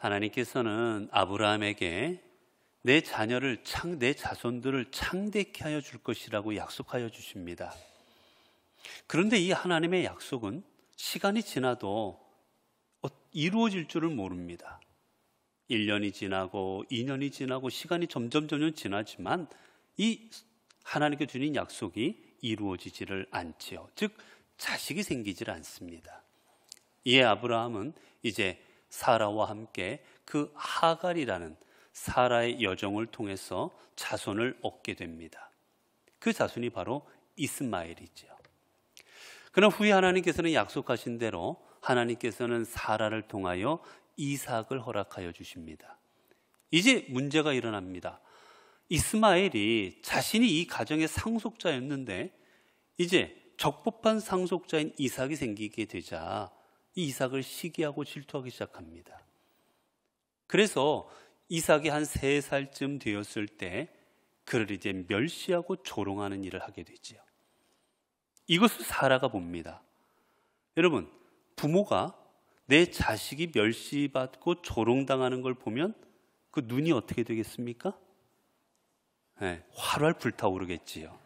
하나님께서는 아브라함에게 내 자손들을 창대케 하여 줄 것이라고 약속하여 주십니다. 그런데 이 하나님의 약속은 시간이 지나도 이루어질 줄을 모릅니다. 1년이 지나고 2년이 지나고 시간이 점점 지나지만 이 하나님께 주신 약속이 이루어지지를 않지요. 즉 자식이 생기질 않습니다. 이에 아브라함은 이제 사라와 함께 그 하갈이라는 사라의 여종을 통해서 자손을 얻게 됩니다. 그 자손이 바로 이스마엘이죠. 그러나 후에 하나님께서는 약속하신 대로 하나님께서는 사라를 통하여 이삭을 허락하여 주십니다. 이제 문제가 일어납니다. 이스마엘이 자신이 이 가정의 상속자였는데 이제 적법한 상속자인 이삭이 생기게 되자 이 이삭을 시기하고 질투하기 시작합니다. 그래서 이삭이 한 3살쯤 되었을 때 그를 이제 멸시하고 조롱하는 일을 하게 되지요. 이것을 사라가 봅니다. 여러분, 부모가 내 자식이 멸시받고 조롱당하는 걸 보면 그 눈이 어떻게 되겠습니까? 네, 활활 불타오르겠지요.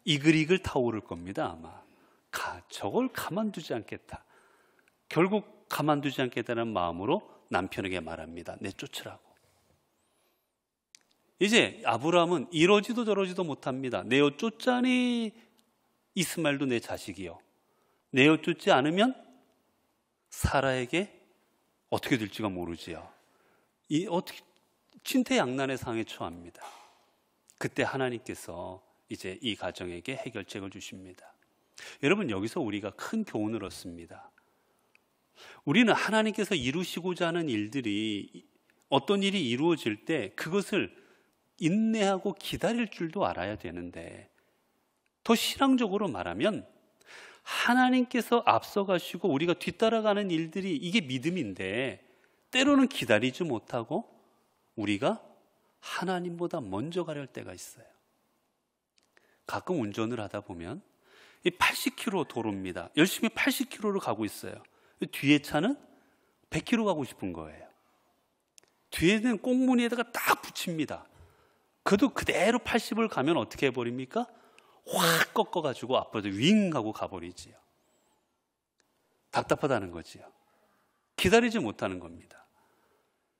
이글이글 타오를 겁니다. 아마 저걸 가만두지 않겠다. 결국 가만두지 않겠다는 마음으로 남편에게 말합니다. 내쫓으라고. 이제 아브라함은 이러지도 저러지도 못합니다. 내어 쫓자니 이스마엘도 내 자식이요. 내어 쫓지 않으면 사라에게 어떻게 될지가 모르지요. 어떻게 진퇴양난의 상황에 처합니다. 그때 하나님께서 이제 이 가정에게 해결책을 주십니다. 여러분, 여기서 우리가 큰 교훈을 얻습니다. 우리는 하나님께서 이루시고자 하는 일들이 어떤 일이 이루어질 때 그것을 인내하고 기다릴 줄도 알아야 되는데, 더 신앙적으로 말하면 하나님께서 앞서가시고 우리가 뒤따라가는 일들이 이게 믿음인데, 때로는 기다리지 못하고 우리가 하나님보다 먼저 가려 할 때가 있어요. 가끔 운전을 하다 보면 80km 도로입니다. 열심히 80km로 가고 있어요. 뒤에 차는 100km 가고 싶은 거예요. 뒤에는 꽁무니에다가 딱 붙입니다. 그래도 그대로 80을 가면 어떻게 해버립니까? 확 꺾어가지고 앞으로 윙 하고 가버리지요. 답답하다는 거지요. 기다리지 못하는 겁니다.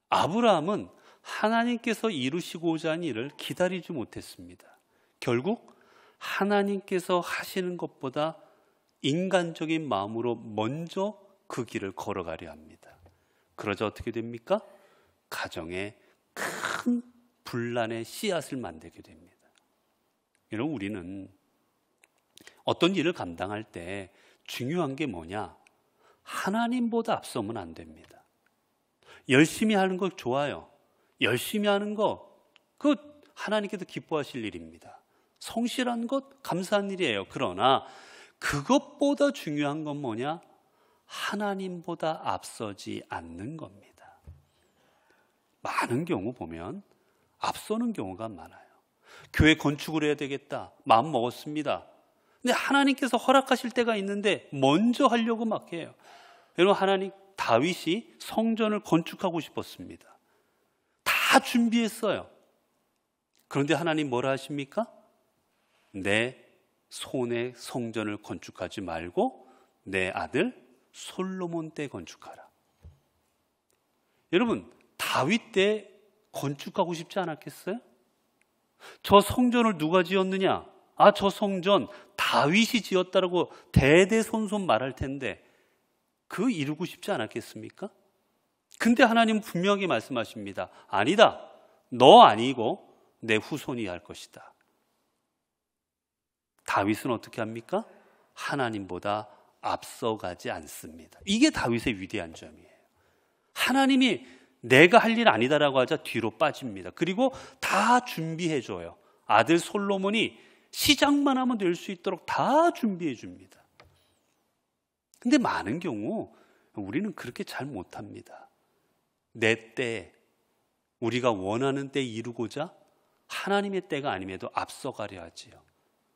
아브라함은 하나님께서 이루시고자 하는 일을 기다리지 못했습니다. 결국 하나님께서 하시는 것보다 인간적인 마음으로 먼저 그 길을 걸어가려 합니다. 그러자 어떻게 됩니까? 가정에 큰 분란의 씨앗을 만들게 됩니다. 여러분, 우리는 어떤 일을 감당할 때 중요한 게 뭐냐? 하나님보다 앞서면 안 됩니다. 열심히 하는 거 좋아요. 열심히 하는 거, 그 하나님께서 기뻐하실 일입니다. 성실한 것 감사한 일이에요. 그러나 그것보다 중요한 건 뭐냐? 하나님보다 앞서지 않는 겁니다. 많은 경우 보면 앞서는 경우가 많아요. 교회 건축을 해야 되겠다. 마음 먹었습니다. 근데 하나님께서 허락하실 때가 있는데 먼저 하려고 막 해요. 여러분, 다윗이 성전을 건축하고 싶었습니다. 다 준비했어요. 그런데 하나님 뭐라 하십니까? 내 손에 성전을 건축하지 말고 내 아들 솔로몬 때 건축하라. 여러분, 다윗 때 건축하고 싶지 않았겠어요? 저 성전을 누가 지었느냐? 저 성전 다윗이 지었다라고 대대손손 말할 텐데 그 이루고 싶지 않았겠습니까? 근데 하나님은 분명히 말씀하십니다. 아니다. 너 아니고 내 후손이 할 것이다. 다윗은 어떻게 합니까? 하나님보다 앞서가지 않습니다. 이게 다윗의 위대한 점이에요. 하나님이 내가 할 일 아니다라고 하자 뒤로 빠집니다. 그리고 다 준비해줘요. 아들 솔로몬이 시작만 하면 될 수 있도록 다 준비해 줍니다. 근데 많은 경우 우리는 그렇게 잘 못합니다. 내 때, 우리가 원하는 때 이루고자 하나님의 때가 아님에도 앞서가려 하지요.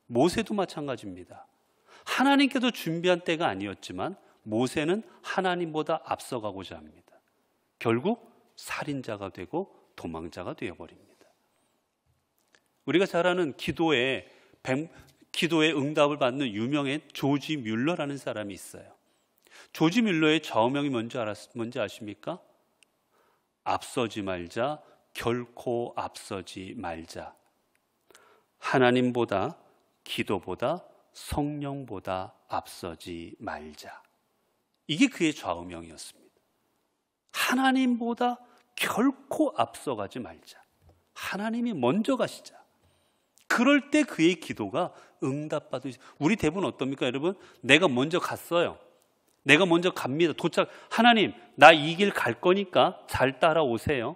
모세도 마찬가지입니다. 하나님께서 준비한 때가 아니었지만 모세는 하나님보다 앞서가고자 합니다. 결국 살인자가 되고 도망자가 되어버립니다. 우리가 잘 아는 기도의 응답을 받는 유명한 조지 뮬러라는 사람이 있어요. 조지 뮬러의 좌우명이 뭔지 아십니까? 앞서지 말자, 결코 앞서지 말자. 하나님보다, 기도보다, 성령보다 앞서지 말자. 이게 그의 좌우명이었습니다. 하나님보다 결코 앞서가지 말자. 하나님이 먼저 가시자. 그럴 때 그의 기도가 응답받으시. 우리 대부분 어떻습니까, 여러분? 내가 먼저 갔어요. 내가 먼저 갑니다. 하나님, 나 이 길 갈 거니까 잘 따라오세요.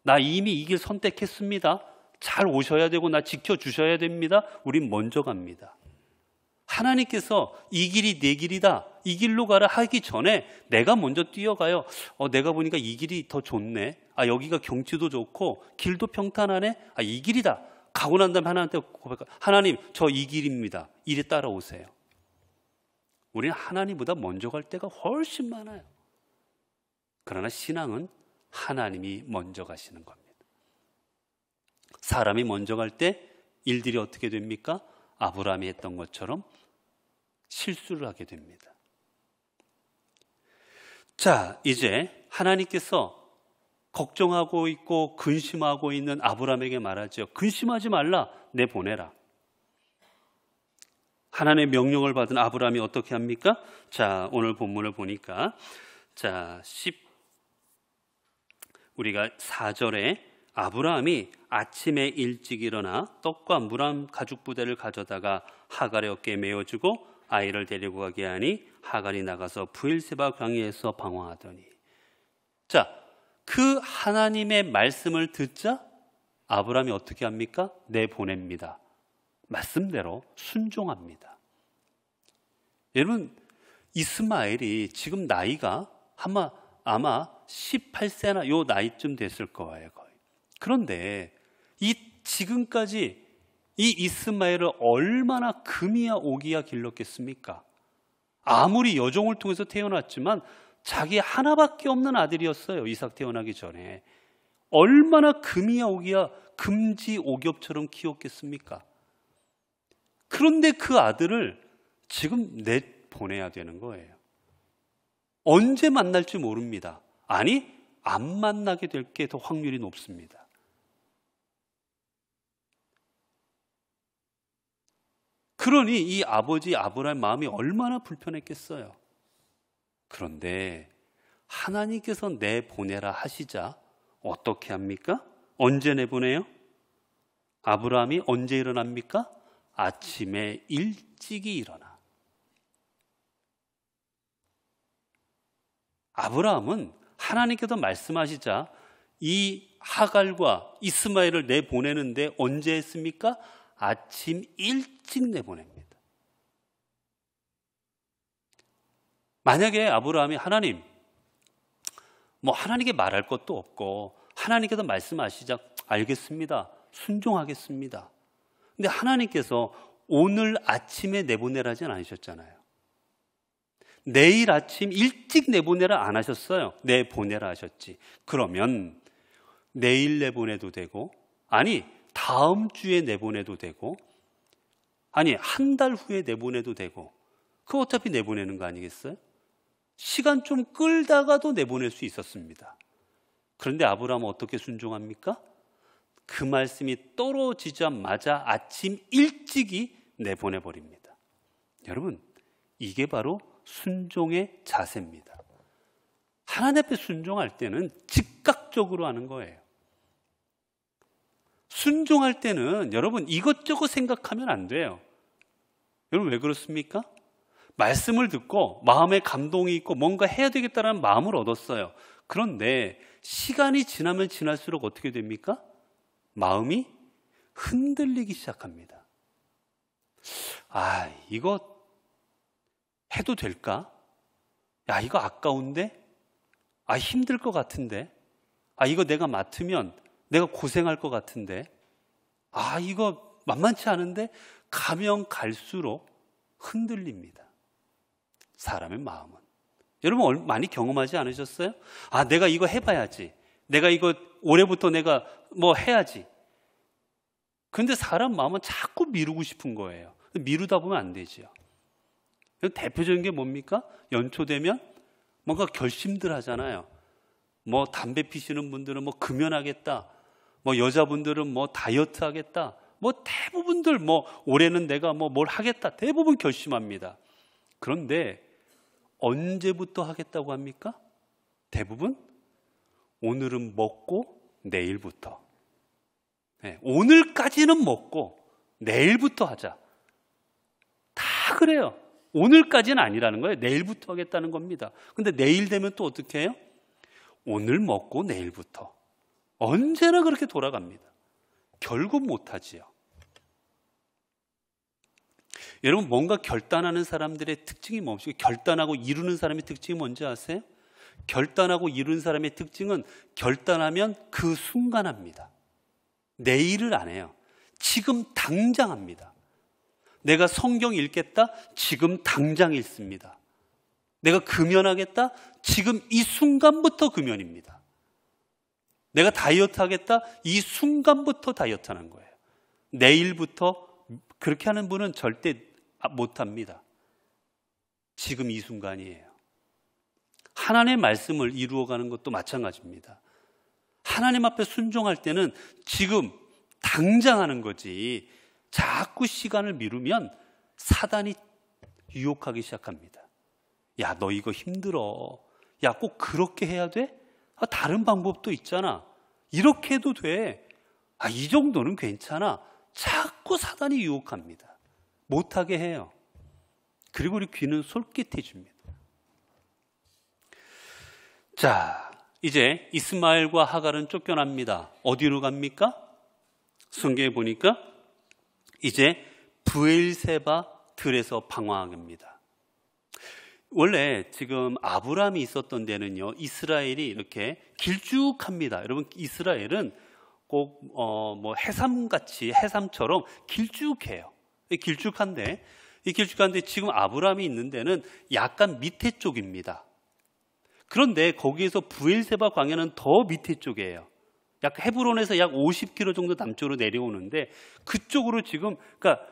나 이미 이 길 선택했습니다. 잘 오셔야 되고 나 지켜주셔야 됩니다. 우린 먼저 갑니다. 하나님께서 이 길이 내 길이다, 이 길로 가라 하기 전에 내가 먼저 뛰어가요. 내가 보니까 이 길이 더 좋네. 여기가 경치도 좋고 길도 평탄하네. 이 길이다. 가고 난 다음에 하나님한테 고백하. 하나님, 저 이 길입니다. 이리 따라오세요. 우리는 하나님보다 먼저 갈 때가 훨씬 많아요. 그러나 신앙은 하나님이 먼저 가시는 겁니다. 사람이 먼저 갈 때 일들이 어떻게 됩니까? 아브라함이 했던 것처럼 실수를 하게 됩니다. 자, 이제 하나님께서 걱정하고 있고 근심하고 있는 아브라함에게 말하죠. 근심하지 말라, 내보내라. 하나님의 명령을 받은 아브라함이 어떻게 합니까? 자, 오늘 본문을 보니까 우리가 4절에 아브라함이 아침에 일찍 일어나 떡과 물 한 가죽 부대를 가져다가 하갈의 어깨에 메어주고 아이를 데리고 가게 하니 하갈이 나가서 브엘세바 광야에서 방황하더니. 자, 그 하나님의 말씀을 듣자 아브라함이 어떻게 합니까? 내보냅니다. 말씀대로 순종합니다. 여러분, 이스마엘이 지금 나이가 아마 18세나 요 나이쯤 됐을 거예요, 거의. 그런데 지금까지 이 이스마엘을 얼마나 금이야 오기야 길렀겠습니까? 아무리 여종을 통해서 태어났지만 자기 하나밖에 없는 아들이었어요. 이삭 태어나기 전에. 얼마나 금이야 오기야 금지 오겹처럼 키웠겠습니까? 그런데 그 아들을 지금 내보내야 되는 거예요. 언제 만날지 모릅니다. 아니, 안 만나게 될 게 더 확률이 높습니다. 그러니 이 아버지 아브라함 마음이 얼마나 불편했겠어요. 그런데 하나님께서 내보내라 하시자 어떻게 합니까? 언제 내보내요? 아브라함이 언제 일어납니까? 아침에 일찍이 일어나. 아브라함은 하나님께서 말씀하시자 이 하갈과 이스마엘을 내보내는데 언제 했습니까? 아침 일찍 내보냅니다. 만약에 아브라함이 하나님, 하나님께 말할 것도 없고 하나님께서 말씀하시자 알겠습니다, 순종하겠습니다. 근데 하나님께서 오늘 아침에 내보내라지 않으셨잖아요. 내일 아침 일찍 내보내라 안 하셨어요. 내보내라 하셨지. 그러면 내일 내보내도 되고, 아니 다음 주에 내보내도 되고, 아니 한 달 후에 내보내도 되고, 그거 어차피 내보내는 거 아니겠어요? 시간 좀 끌다가도 내보낼 수 있었습니다. 그런데 아브라함은 어떻게 순종합니까? 그 말씀이 떨어지자마자 아침 일찍이 내보내버립니다. 여러분, 이게 바로 순종의 자세입니다. 하나님 앞에 순종할 때는 즉각적으로 하는 거예요. 순종할 때는 여러분 이것저것 생각하면 안 돼요. 여러분 왜 그렇습니까? 말씀을 듣고 마음에 감동이 있고 뭔가 해야 되겠다는 마음을 얻었어요. 그런데 시간이 지나면 지날수록 어떻게 됩니까? 마음이 흔들리기 시작합니다. 이거 해도 될까? 이거 아까운데? 힘들 것 같은데? 이거 내가 맡으면 내가 고생할 것 같은데? 이거 만만치 않은데? 가면 갈수록 흔들립니다. 사람의 마음은. 여러분 많이 경험하지 않으셨어요? 내가 이거 해봐야지. 내가 이거 올해부터 내가 뭐 해야지. 근데 사람 마음은 자꾸 미루고 싶은 거예요. 미루다 보면 안 되지요. 대표적인 게 뭡니까? 연초 되면 뭔가 결심들 하잖아요. 뭐 담배 피시는 분들은 뭐 금연하겠다. 뭐 여자분들은 뭐 다이어트 하겠다. 뭐 대부분들 뭐 올해는 내가 뭐 뭘 하겠다. 대부분 결심합니다. 그런데 언제부터 하겠다고 합니까? 대부분 오늘은 먹고 내일부터. 네, 오늘까지는 먹고 내일부터 하자. 다 그래요. 오늘까지는 아니라는 거예요. 내일부터 하겠다는 겁니다. 근데 내일 되면 또 어떻게 해요? 오늘 먹고 내일부터. 언제나 그렇게 돌아갑니다. 결국 못하지요. 여러분, 뭔가 결단하는 사람들의 특징이 뭡니까? 결단하고 이루는 사람의 특징이 뭔지 아세요? 결단하고 이루는 사람의 특징은 결단하면 그 순간 합니다. 내일을 안 해요. 지금 당장 합니다. 내가 성경 읽겠다? 지금 당장 읽습니다. 내가 금연하겠다? 지금 이 순간부터 금연입니다. 내가 다이어트 하겠다? 이 순간부터 다이어트 하는 거예요. 내일부터 그렇게 하는 분은 절대 못합니다. 지금 이 순간이에요. 하나님의 말씀을 이루어가는 것도 마찬가지입니다. 하나님 앞에 순종할 때는 지금 당장 하는 거지, 자꾸 시간을 미루면 사단이 유혹하기 시작합니다. 야, 너 이거 힘들어. 야, 꼭 그렇게 해야 돼? 다른 방법도 있잖아. 이렇게 해도 돼. 이 정도는 괜찮아. 자꾸 사단이 유혹합니다. 못하게 해요. 그리고 우리 귀는 솔깃해집니다. 자, 이제 이스마엘과 하갈은 쫓겨납니다. 어디로 갑니까? 성경에 보니까 이제 브엘세바 들에서 방황합니다. 원래 지금 아브라함이 있었던 데는요, 이스라엘이 이렇게 길쭉합니다. 여러분, 이스라엘은 꼭 뭐 해삼같이, 해삼처럼 길쭉해요. 길쭉한데, 이 길쭉한데 지금 아브라함이 있는 데는 약간 밑에 쪽입니다. 그런데 거기에서 브엘세바 광야는 더 밑에 쪽이에요. 약 헤브론에서 약 50km 정도 남쪽으로 내려오는데, 그쪽으로 지금, 그러니까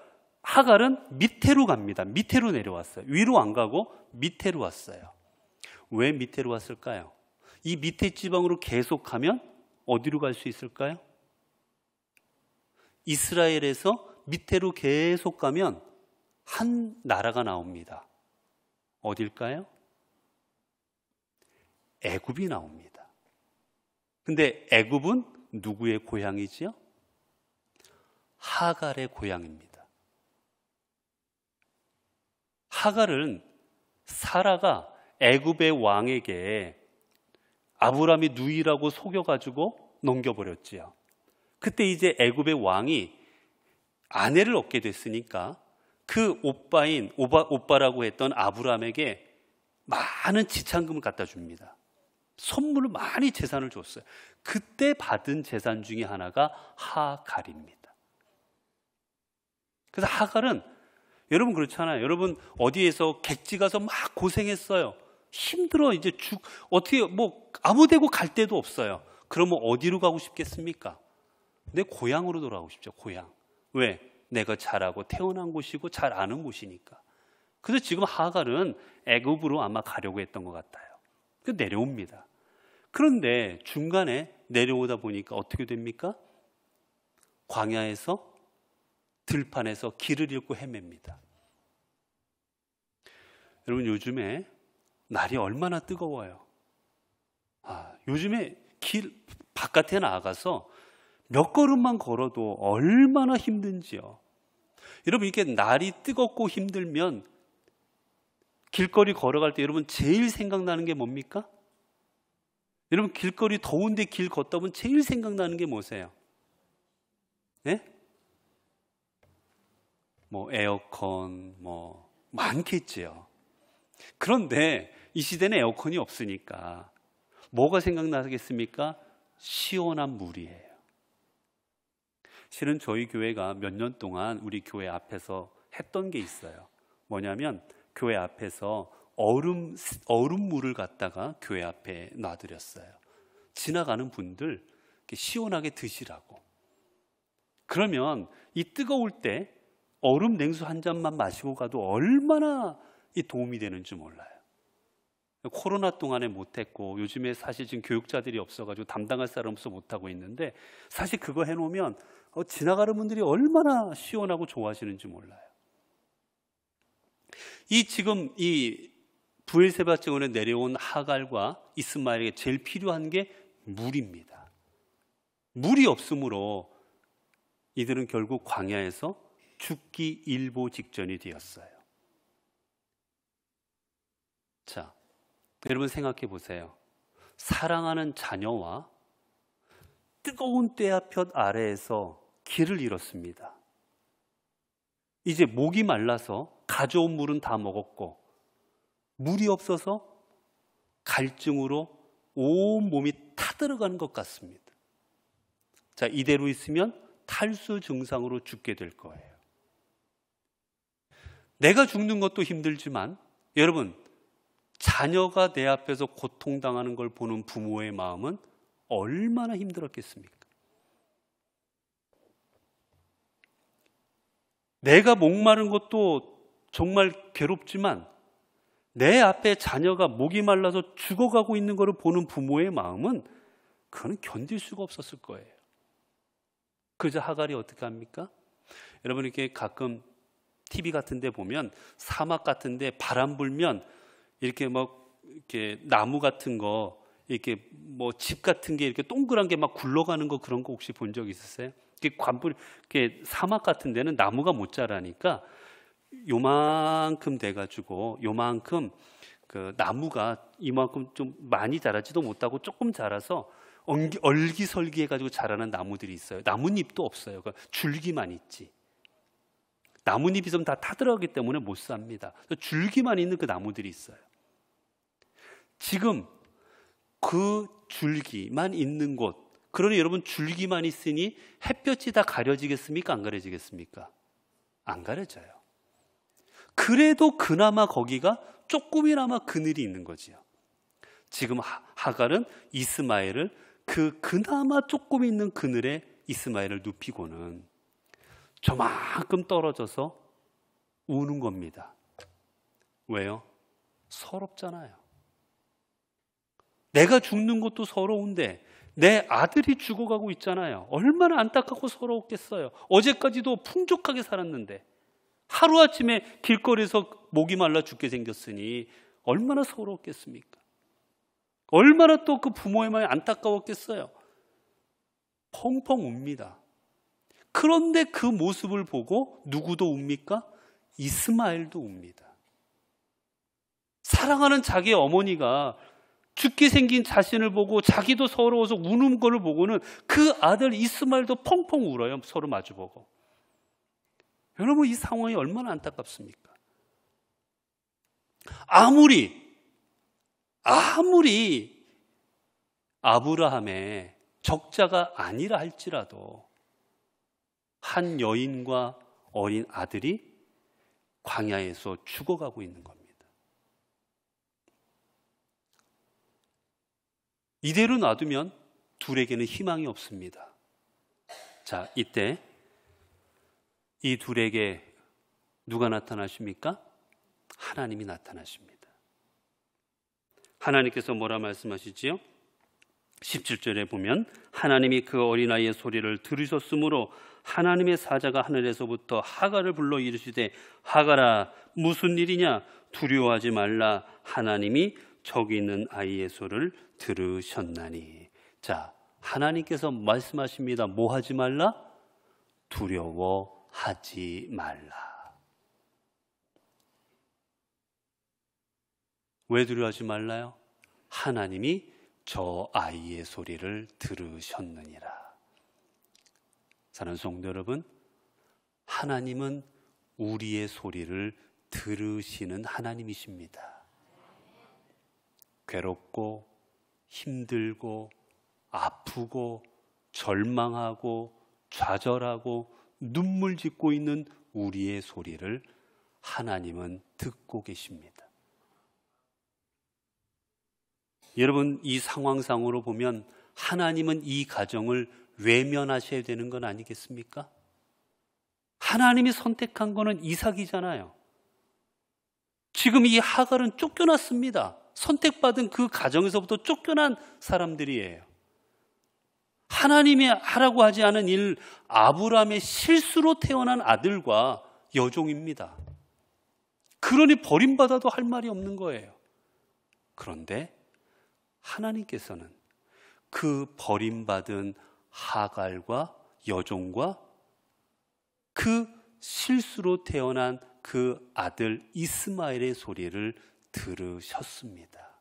하갈은 밑으로 갑니다. 밑으로 내려왔어요. 위로 안 가고 밑으로 왔어요. 왜 밑으로 왔을까요? 이 밑에 지방으로 계속 가면 어디로 갈 수 있을까요? 이스라엘에서 밑으로 계속 가면 한 나라가 나옵니다. 어딜까요? 애굽이 나옵니다. 근데 애굽은 누구의 고향이지요? 하갈의 고향입니다. 하갈은 사라가 애굽의 왕에게 아브라함이 누이라고 속여가지고 넘겨버렸지요. 그때 이제 애굽의 왕이 아내를 얻게 됐으니까 그 오빠라고 했던 아브라함에게 많은 지참금을 갖다 줍니다. 선물을 많이 재산을 줬어요. 그때 받은 재산 중에 하나가 하갈입니다. 그래서 하갈은, 여러분 그렇잖아요. 여러분 어디에서 객지 가서 막 고생했어요. 힘들어. 이제 어떻게 뭐 아무 데고 갈 데도 없어요. 그러면 어디로 가고 싶겠습니까? 내 고향으로 돌아가고 싶죠. 고향. 왜? 내가 자라고 태어난 곳이고 잘 아는 곳이니까. 그래서 지금 하갈은 애굽으로 아마 가려고 했던 것 같아요. 그래서 내려옵니다. 그런데 중간에 내려오다 보니까 어떻게 됩니까? 광야에서, 들판에서 길을 잃고 헤맵니다. 여러분, 요즘에 날이 얼마나 뜨거워요. 요즘에 바깥에 나가서 몇 걸음만 걸어도 얼마나 힘든지요. 여러분, 이렇게 날이 뜨겁고 힘들면 길거리 걸어갈 때 여러분 제일 생각나는 게 뭡니까? 여러분, 길거리 더운데 길 걷다 보면 제일 생각나는 게 뭐세요? 네? 뭐 에어컨 뭐 많겠지요. 그런데 이 시대는 에어컨이 없으니까 뭐가 생각나겠습니까? 시원한 물이에요. 실은 저희 교회가 몇 년 동안 우리 교회 앞에서 했던 게 있어요. 뭐냐면 교회 앞에서 얼음물을 갖다가 교회 앞에 놔드렸어요. 지나가는 분들 시원하게 드시라고. 그러면 이 뜨거울 때 얼음 냉수 한 잔만 마시고 가도 얼마나 이 도움이 되는지 몰라요. 코로나 동안에 못했고 요즘에 사실 지금 교육자들이 없어가지고 담당할 사람 없어 못하고 있는데, 사실 그거 해놓으면 지나가는 분들이 얼마나 시원하고 좋아하시는지 몰라요. 지금 이 브엘세바 증원에 내려온 하갈과 이스마엘에게 제일 필요한 게 물입니다. 물이 없으므로 이들은 결국 광야에서 죽기 일보 직전이 되었어요. 자, 여러분 생각해 보세요. 사랑하는 자녀와 뜨거운 떼아볕 아래에서 길을 잃었습니다. 이제 목이 말라서 가져온 물은 다 먹었고, 물이 없어서 갈증으로 온 몸이 타들어가는 것 같습니다. 자, 이대로 있으면 탈수 증상으로 죽게 될 거예요. 내가 죽는 것도 힘들지만 여러분, 자녀가 내 앞에서 고통당하는 걸 보는 부모의 마음은 얼마나 힘들었겠습니까? 내가 목마른 것도 정말 괴롭지만 내 앞에 자녀가 목이 말라서 죽어가고 있는 것을 보는 부모의 마음은 그거는 견딜 수가 없었을 거예요. 그저 하갈이 어떻게 합니까? 여러분, 이렇게 가끔 TV 같은 데 보면 사막 같은 데 바람 불면 이렇게 이렇게 나무 같은 거, 이렇게 집 같은 게 이렇게 동그란 게 막 굴러가는 거, 그런 거 혹시 본 적 있으세요? 이렇게 사막 같은 데는 나무가 못 자라니까 요만큼 돼가지고, 요만큼 그 나무가 이만큼 좀 많이 자라지도 못하고 조금 자라서 얼기설기 해가지고 자라는 나무들이 있어요. 나뭇잎도 없어요. 줄기만 있지. 나뭇잎이 있으면 다 타들어가기 때문에 못 삽니다. 줄기만 있는 그 나무들이 있어요. 지금 그 줄기만 있는 곳, 그러니 여러분, 줄기만 있으니 햇볕이 다 가려지겠습니까? 안 가려지겠습니까? 안 가려져요. 그래도 그나마 거기가 조금이나마 그늘이 있는 거지요. 지금 하갈은 이스마엘을 그나마 조금 있는 그늘에 이스마엘을 눕히고는 저만큼 떨어져서 우는 겁니다. 왜요? 서럽잖아요. 내가 죽는 것도 서러운데 내 아들이 죽어가고 있잖아요. 얼마나 안타깝고 서러웠겠어요. 어제까지도 풍족하게 살았는데 하루아침에 길거리에서 목이 말라 죽게 생겼으니 얼마나 서러웠겠습니까? 얼마나 또 그 부모의 마음이 안타까웠겠어요. 펑펑 웁니다. 그런데 그 모습을 보고 누구도 웁니까? 이스마엘도 웁니다. 사랑하는 자기의 어머니가 죽게 생긴 자신을 보고 자기도 서러워서 우는 걸 보고는 그 아들 이스마엘도 펑펑 울어요. 서로 마주보고. 여러분, 이 상황이 얼마나 안타깝습니까? 아무리 아브라함의 적자가 아니라 할지라도 한 여인과 어린 아들이 광야에서 죽어가고 있는 겁니다. 이대로 놔두면 둘에게는 희망이 없습니다. 자, 이때 이 둘에게 누가 나타나십니까? 하나님이 나타나십니다. 하나님께서 뭐라 말씀하시지요? 17절에 보면 하나님이 그 어린아이의 소리를 들으셨으므로 하나님의 사자가 하늘에서부터 하갈을 불러 이르시되 하갈아, 무슨 일이냐? 두려워하지 말라. 하나님이 저기 있는 아이의 소리를 들으셨나니. 자, 하나님께서 말씀하십니다. 뭐 하지 말라? 두려워하지 말라. 왜 두려워하지 말라요? 하나님이 저 아이의 소리를 들으셨느니라. 사랑하는 성도 여러분, 하나님은 우리의 소리를 들으시는 하나님이십니다. 괴롭고 힘들고 아프고 절망하고 좌절하고 눈물 짓고 있는 우리의 소리를 하나님은 듣고 계십니다. 여러분, 이 상황상으로 보면 하나님은 이 가정을 외면하셔야 되는 건 아니겠습니까? 하나님이 선택한 거는 이삭이잖아요. 지금 이 하갈은 쫓겨났습니다. 선택받은 그 가정에서부터 쫓겨난 사람들이에요. 하나님이 하라고 하지 않은 일, 아브라함의 실수로 태어난 아들과 여종입니다. 그러니 버림받아도 할 말이 없는 거예요. 그런데 하나님께서는 그 버림받은 하갈과 여종과 그 실수로 태어난 그 아들 이스마엘의 소리를 들으셨습니다.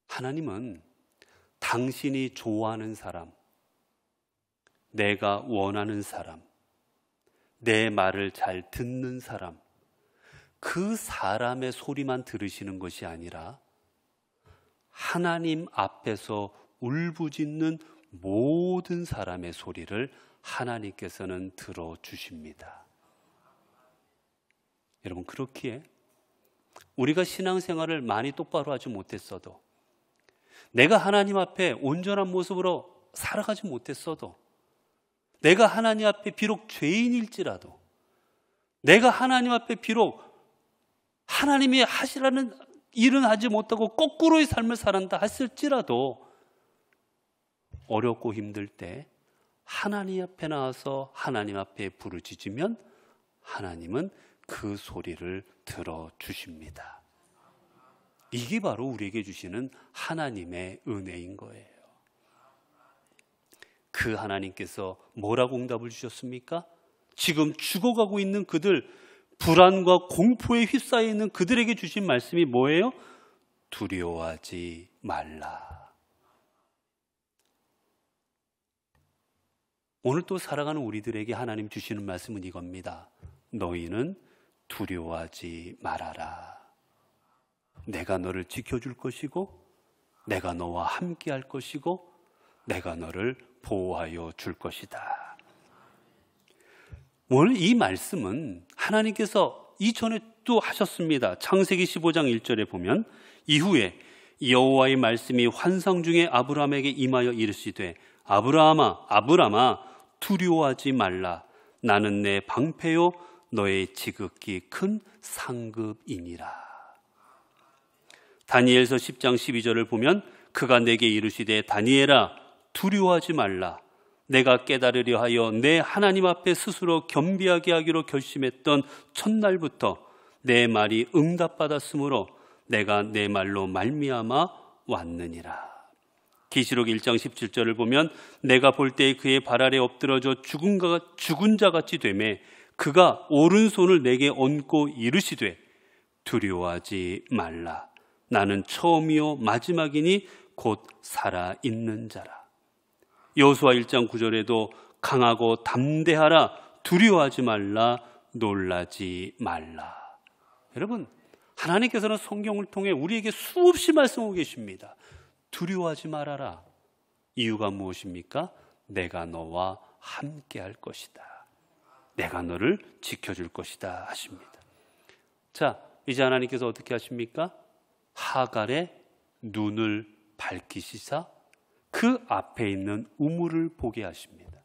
하나님은 당신이 좋아하는 사람, 내가 원하는 사람, 내 말을 잘 듣는 사람, 그 사람의 소리만 들으시는 것이 아니라 하나님 앞에서 울부짖는 모든 사람의 소리를 하나님께서는 들어주십니다. 여러분, 그렇기에 우리가 신앙생활을 많이 똑바로 하지 못했어도, 내가 하나님 앞에 온전한 모습으로 살아가지 못했어도, 내가 하나님 앞에 비록 죄인일지라도, 내가 하나님 앞에 비록 하나님이 하시라는 일은 하지 못하고 거꾸로의 삶을 살았다 했을지라도 어렵고 힘들 때 하나님 앞에 나와서 하나님 앞에 부르짖으면 하나님은 그 소리를 들어주십니다. 이게 바로 우리에게 주시는 하나님의 은혜인 거예요. 그 하나님께서 뭐라고 응답을 주셨습니까? 지금 죽어가고 있는 그들, 불안과 공포에 휩싸여 있는 그들에게 주신 말씀이 뭐예요? 두려워하지 말라. 오늘 또 살아가는 우리들에게 하나님 주시는 말씀은 이겁니다. 너희는 두려워하지 말아라. 내가 너를 지켜줄 것이고, 내가 너와 함께 할 것이고, 내가 너를 보호하여 줄 것이다. 오늘 이 말씀은 하나님께서 이전에 또 하셨습니다. 창세기 15장 1절에 보면, 이후에 여호와의 말씀이 환상 중에 아브라함에게 임하여 이르시되, 아브라함아 두려워하지 말라. 나는 내 방패요 너의 지극히 큰 상급이니라. 다니엘서 10장 12절을 보면, 그가 내게 이르시되 다니엘아 두려워하지 말라. 내가 깨달으려 하여 내 하나님 앞에 스스로 겸비하게 하기로 결심했던 첫날부터 내 말이 응답받았으므로 내가 내 말로 말미암아 왔느니라. 계시록 1장 17절을 보면, 내가 볼 때에 그의 발 아래 엎드러져 죽은 자같이 되매 그가 오른손을 내게 얹고 이르시되 두려워하지 말라. 나는 처음이요 마지막이니 곧 살아있는 자라. 여호수아 1장 9절에도 강하고 담대하라. 두려워하지 말라. 놀라지 말라. 여러분, 하나님께서는 성경을 통해 우리에게 수없이 말씀하고 계십니다. 두려워하지 말아라. 이유가 무엇입니까? 내가 너와 함께 할 것이다. 내가 너를 지켜줄 것이다 하십니다. 자, 이제 하나님께서 어떻게 하십니까? 하갈의 눈을 밝히시사 그 앞에 있는 우물을 보게 하십니다.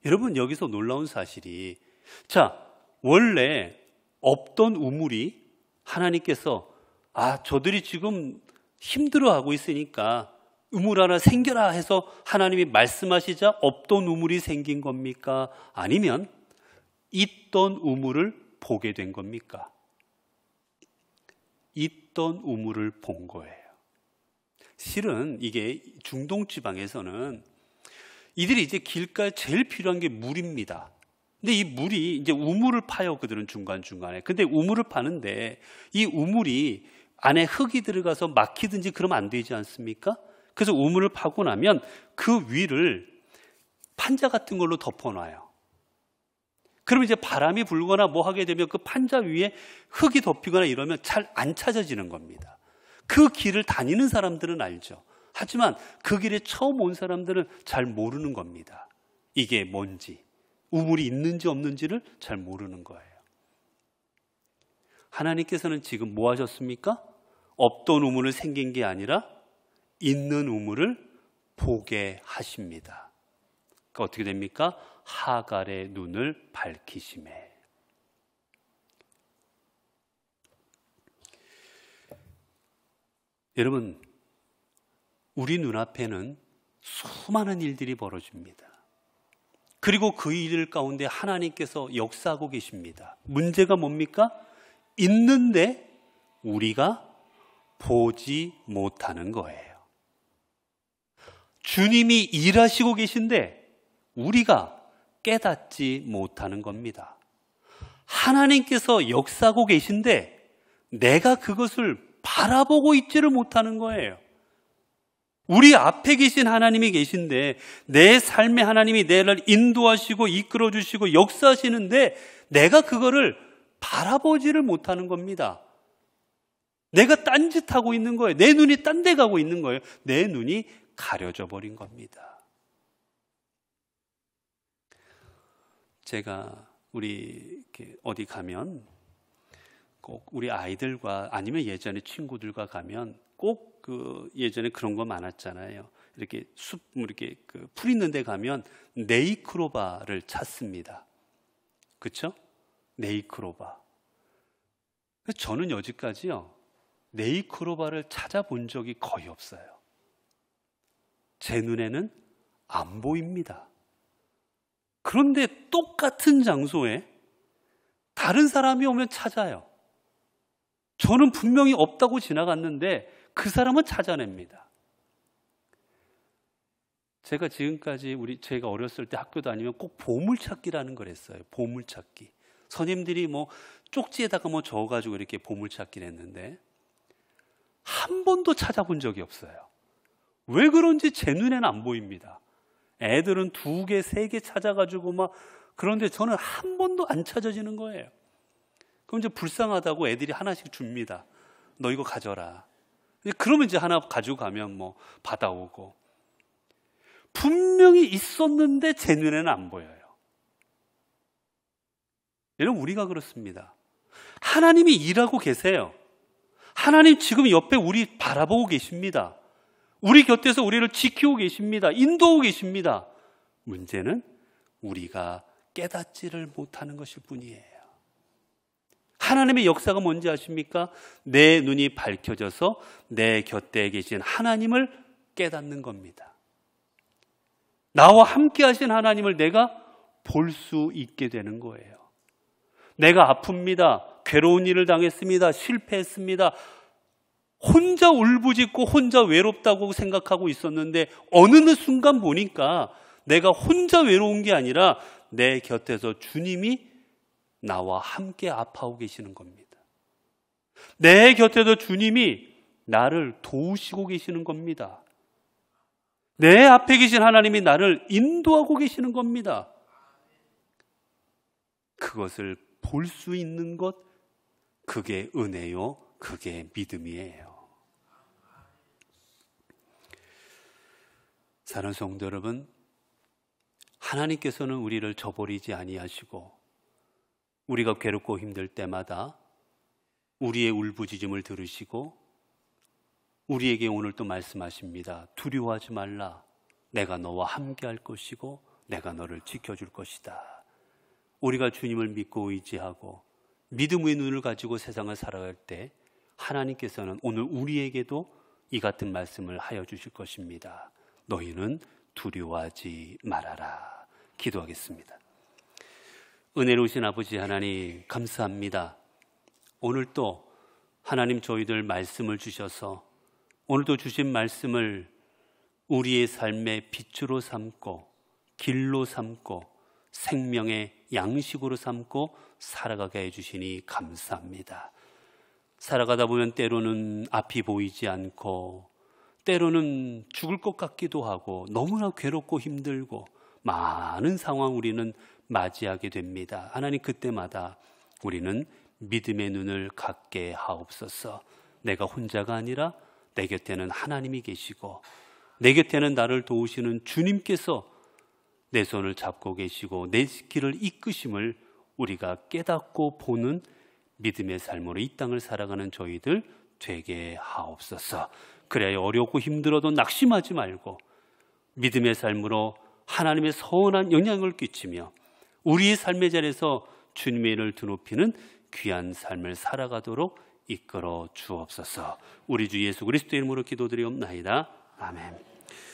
여러분, 여기서 놀라운 사실이, 자, 원래 없던 우물이 하나님께서 저들이 지금 힘들어하고 있으니까 우물 하나 생겨라 해서 하나님이 말씀하시자 없던 우물이 생긴 겁니까? 아니면 있던 우물을 보게 된 겁니까? 있던 우물을 본 거예요. 실은 이게 중동 지방에서는 이들이 이제 길가에 제일 필요한 게 물입니다. 근데 이 물이 이제 우물을 파요, 그들은 중간중간에. 근데 우물을 파는데 이 우물이 안에 흙이 들어가서 막히든지 그러면 안 되지 않습니까? 그래서 우물을 파고 나면 그 위를 판자 같은 걸로 덮어놔요. 그러면 이제 바람이 불거나 뭐 하게 되면 그 판자 위에 흙이 덮이거나 이러면 잘 안 찾아지는 겁니다. 그 길을 다니는 사람들은 알죠. 하지만 그 길에 처음 온 사람들은 잘 모르는 겁니다. 이게 뭔지, 우물이 있는지 없는지를 잘 모르는 거예요. 하나님께서는 지금 뭐 하셨습니까? 없던 우물을 생긴 게 아니라 있는 우물을 보게 하십니다. 그러니까 어떻게 됩니까? 하갈의 눈을 밝히심에. 여러분, 우리 눈앞에는 수많은 일들이 벌어집니다. 그리고 그 일 가운데 하나님께서 역사하고 계십니다. 문제가 뭡니까? 있는데 우리가 보지 못하는 거예요. 주님이 일하시고 계신데 우리가 깨닫지 못하는 겁니다. 하나님께서 역사하고 계신데 내가 그것을 바라보고 있지를 못하는 거예요. 우리 앞에 계신 하나님이 계신데 내 삶의 하나님이 나를 인도하시고 이끌어주시고 역사하시는데 내가 그거를 바라보지를 못하는 겁니다. 내가 딴짓하고 있는 거예요. 내 눈이 딴 데 가고 있는 거예요. 내 눈이 가려져 버린 겁니다. 제가 우리 이렇게 어디 가면 꼭 우리 아이들과 아니면 예전에 친구들과 가면 꼭 그 예전에 그런 거 많았잖아요. 이렇게 숲 이렇게 그 풀 있는 데 가면 네이크로바를 찾습니다. 그렇죠? 네이크로바. 저는 여지까지요 네이크로바를 찾아본 적이 거의 없어요. 제 눈에는 안 보입니다. 그런데 똑같은 장소에 다른 사람이 오면 찾아요. 저는 분명히 없다고 지나갔는데 그 사람은 찾아냅니다. 제가 지금까지 제가 어렸을 때 학교 다니면 꼭 보물찾기라는 걸 했어요. 보물찾기. 선생님들이 뭐 쪽지에다가 뭐 적어가지고 이렇게 보물찾기를 했는데 한 번도 찾아본 적이 없어요. 왜 그런지 제 눈에는 안 보입니다. 애들은 2개, 3개 찾아가지고 막 그런데 저는 한 번도 안 찾아지는 거예요. 그럼 이제 불쌍하다고 애들이 하나씩 줍니다. 너 이거 가져라. 그러면 이제 하나 가지고 가면 뭐 받아오고. 분명히 있었는데 제 눈에는 안 보여요. 여러분, 우리가 그렇습니다. 하나님이 일하고 계세요. 하나님 지금 옆에 우리 바라보고 계십니다. 우리 곁에서 우리를 지키고 계십니다. 인도하고 계십니다. 문제는 우리가 깨닫지를 못하는 것일 뿐이에요. 하나님의 역사가 뭔지 아십니까? 내 눈이 밝혀져서 내 곁에 계신 하나님을 깨닫는 겁니다. 나와 함께 하신 하나님을 내가 볼 수 있게 되는 거예요. 내가 아픕니다. 괴로운 일을 당했습니다. 실패했습니다. 혼자 울부짖고 혼자 외롭다고 생각하고 있었는데 어느 순간 보니까 내가 혼자 외로운 게 아니라 내 곁에서 주님이 나와 함께 아파하고 계시는 겁니다. 내 곁에서 주님이 나를 도우시고 계시는 겁니다. 내 앞에 계신 하나님이 나를 인도하고 계시는 겁니다. 그것을 볼 수 있는 것, 그게 은혜요, 그게 믿음이에요. 사랑하는 성도 여러분, 하나님께서는 우리를 저버리지 아니하시고 우리가 괴롭고 힘들 때마다 우리의 울부짖음을 들으시고 우리에게 오늘 또 말씀하십니다. 두려워하지 말라. 내가 너와 함께 할 것이고 내가 너를 지켜줄 것이다. 우리가 주님을 믿고 의지하고 믿음의 눈을 가지고 세상을 살아갈 때 하나님께서는 오늘 우리에게도 이 같은 말씀을 하여 주실 것입니다. 너희는 두려워하지 말아라. 기도하겠습니다. 은혜로우신 아버지 하나님 감사합니다. 오늘 또 하나님 저희들 말씀을 주셔서 오늘도 주신 말씀을 우리의 삶의 빛으로 삼고 길로 삼고 생명의 양식으로 삼고 살아가게 해주시니 감사합니다. 살아가다 보면 때로는 앞이 보이지 않고 때로는 죽을 것 같기도 하고 너무나 괴롭고 힘들고 많은 상황 우리는 맞이하게 됩니다. 하나님 그때마다 우리는 믿음의 눈을 갖게 하옵소서. 내가 혼자가 아니라 내 곁에는 하나님이 계시고 내 곁에는 나를 도우시는 주님께서 내 손을 잡고 계시고 내 길을 이끄심을 우리가 깨닫고 보는 믿음의 삶으로 이 땅을 살아가는 저희들 되게 하옵소서. 그래, 어렵고 힘들어도 낙심하지 말고 믿음의 삶으로 하나님의 선한 영향을 끼치며 우리의 삶의 자리에서 주님의 일을 드높이는 귀한 삶을 살아가도록 이끌어 주옵소서. 우리 주 예수 그리스도의 이름으로 기도드리옵나이다. 아멘.